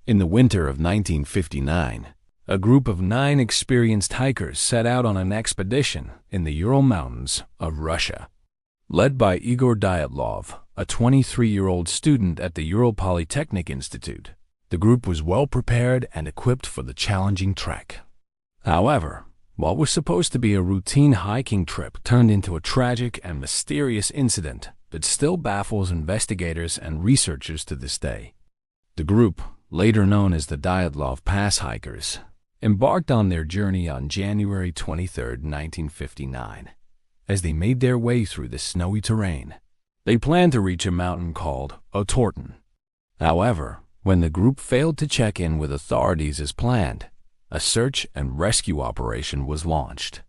In the winter of 1959, a group of 9 experienced hikers set out on an expedition in the Ural Mountains of Russia. Led by Igor Dyatlov, a 23-year-old student at the Ural Polytechnic Institute, the group was well prepared and equipped for the challenging trek. However, what was supposed to be a routine hiking trip turned into a tragic and mysterious incident that still baffles investigators and researchers to this day. The group, later known as the Dyatlov Pass hikers, embarked on their journey on January 23, 1959. As they made their way through the snowy terrain, they planned to reach a mountain called Otorten. However, when the group failed to check in with authorities as planned, a search and rescue operation was launched.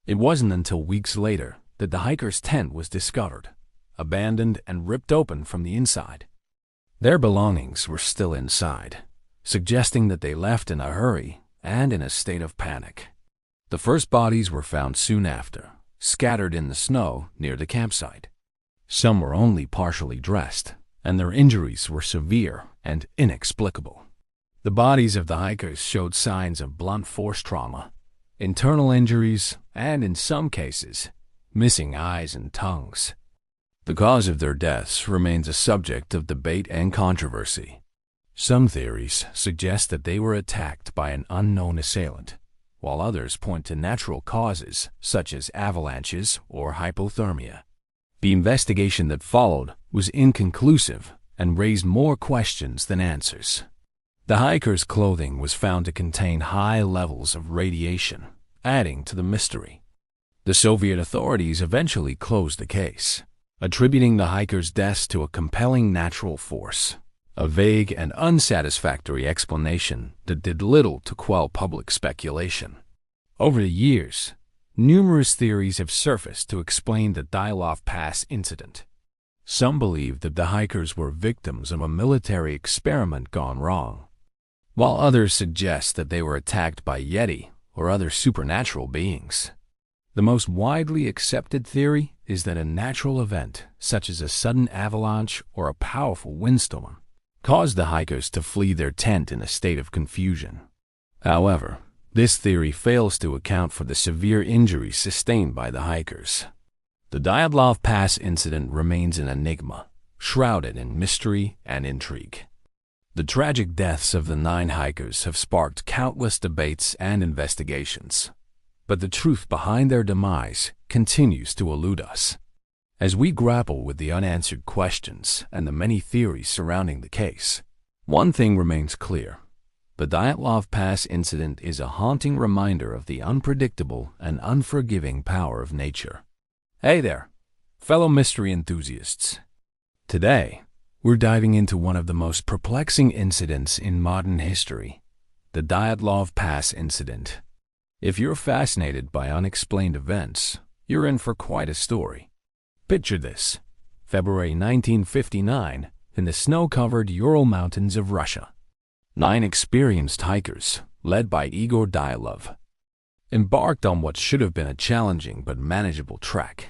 It wasn't until weeks later that the hikers' tent was discovered, abandoned and ripped open from the inside. Their belongings were still inside, suggesting that they left in a hurry and in a state of panic. The first bodies were found soon after, scattered in the snow near the campsite. Some were only partially dressed, and their injuries were severe and inexplicable. The bodies of the hikers showed signs of blunt force trauma, internal injuries, and in some cases, missing eyes and tongues. The cause of their deaths remains a subject of debate and controversy. Some theories suggest that they were attacked by an unknown assailant, while others point to natural causes such as avalanches or hypothermia. The investigation that followed was inconclusive and raised more questions than answers. The hikers' clothing was found to contain high levels of radiation, adding to the mystery. The Soviet authorities eventually closed the case, attributing the hikers' deaths to a compelling natural force, a vague and unsatisfactory explanation that did little to quell public speculation. Over the years, numerous theories have surfaced to explain the Dyatlov Pass incident. Some believe that the hikers were victims of a military experiment gone wrong, while others suggest that they were attacked by Yeti or other supernatural beings. The most widely accepted theory is that a natural event, such as a sudden avalanche or a powerful windstorm, caused the hikers to flee their tent in a state of confusion. However, this theory fails to account for the severe injuries sustained by the hikers. The Dyatlov Pass incident remains an enigma, shrouded in mystery and intrigue. The tragic deaths of the 9 hikers have sparked countless debates and investigations, but the truth behind their demise continues to elude us. As we grapple with the unanswered questions and the many theories surrounding the case, one thing remains clear. The Dyatlov Pass incident is a haunting reminder of the unpredictable and unforgiving power of nature. Hey there, fellow mystery enthusiasts. Today, we're diving into one of the most perplexing incidents in modern history, the Dyatlov Pass Incident. If you're fascinated by unexplained events, you're in for quite a story. Picture this: February 1959, in the snow-covered Ural Mountains of Russia. 9 experienced hikers, led by Igor Dyatlov, embarked on what should have been a challenging but manageable trek.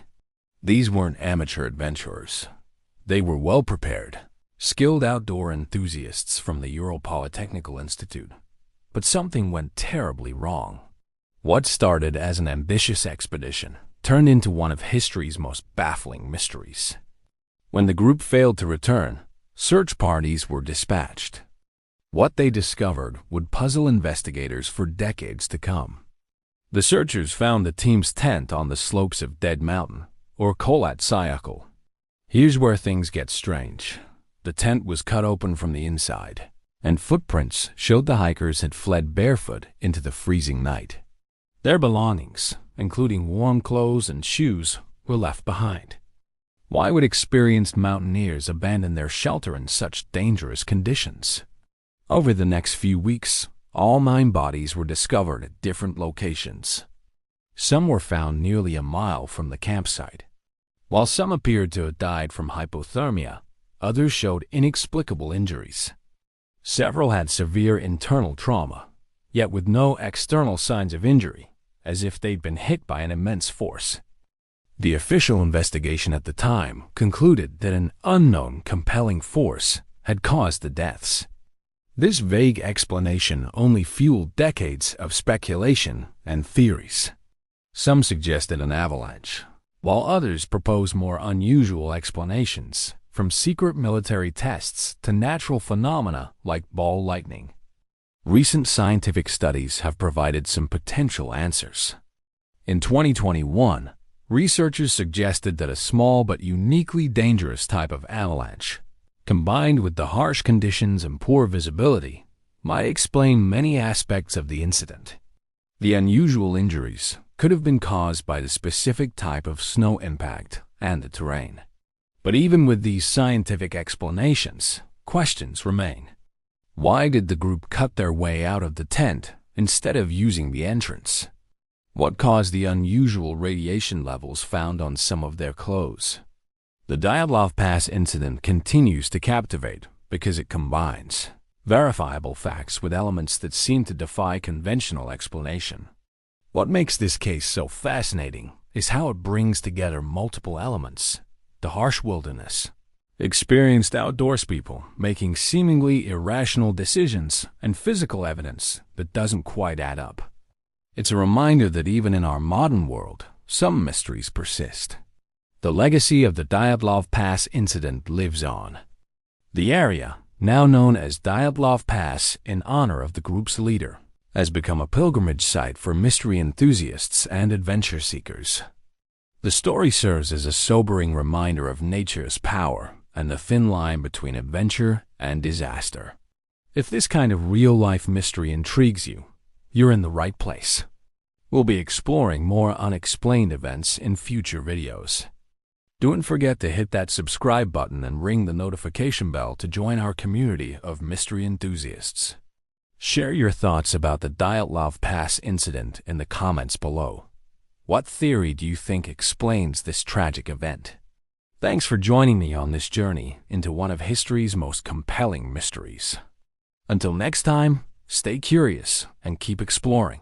These weren't amateur adventurers. They were well-prepared, skilled outdoor enthusiasts from the Ural Polytechnical Institute. But something went terribly wrong. What started as an ambitious expedition turned into one of history's most baffling mysteries. When the group failed to return, search parties were dispatched. What they discovered would puzzle investigators for decades to come. The searchers found the team's tent on the slopes of Dead Mountain, or Kholat Syakhl. Here's where things get strange. The tent was cut open from the inside, and footprints showed the hikers had fled barefoot into the freezing night. Their belongings, including warm clothes and shoes, were left behind. Why would experienced mountaineers abandon their shelter in such dangerous conditions? Over the next few weeks, all 9 bodies were discovered at different locations. Some were found nearly a mile from the campsite. While some appeared to have died from hypothermia, others showed inexplicable injuries. Several had severe internal trauma, yet with no external signs of injury, as if they'd been hit by an immense force. The official investigation at the time concluded that an unknown compelling force had caused the deaths. This vague explanation only fueled decades of speculation and theories. Some suggested an avalanche, while others proposed more unusual explanations, from secret military tests to natural phenomena like ball lightning. Recent scientific studies have provided some potential answers. In 2021, researchers suggested that a small but uniquely dangerous type of avalanche, combined with the harsh conditions and poor visibility, might explain many aspects of the incident. The unusual injuries could have been caused by the specific type of snow impact and the terrain. But even with these scientific explanations, questions remain. Why did the group cut their way out of the tent instead of using the entrance? What caused the unusual radiation levels found on some of their clothes? The Dyatlov Pass incident continues to captivate because it combines verifiable facts with elements that seem to defy conventional explanation. What makes this case so fascinating is how it brings together multiple elements: the harsh wilderness, experienced outdoors people making seemingly irrational decisions, and physical evidence that doesn't quite add up. It's a reminder that even in our modern world, some mysteries persist. The legacy of the Dyatlov Pass incident lives on. The area, now known as Dyatlov Pass in honor of the group's leader, has become a pilgrimage site for mystery enthusiasts and adventure seekers. The story serves as a sobering reminder of nature's power and the thin line between adventure and disaster. If this kind of real-life mystery intrigues you, you're in the right place. We'll be exploring more unexplained events in future videos. Don't forget to hit that subscribe button and ring the notification bell to join our community of mystery enthusiasts. Share your thoughts about the Dyatlov Pass incident in the comments below. What theory do you think explains this tragic event? Thanks for joining me on this journey into one of history's most compelling mysteries. Until next time, stay curious and keep exploring.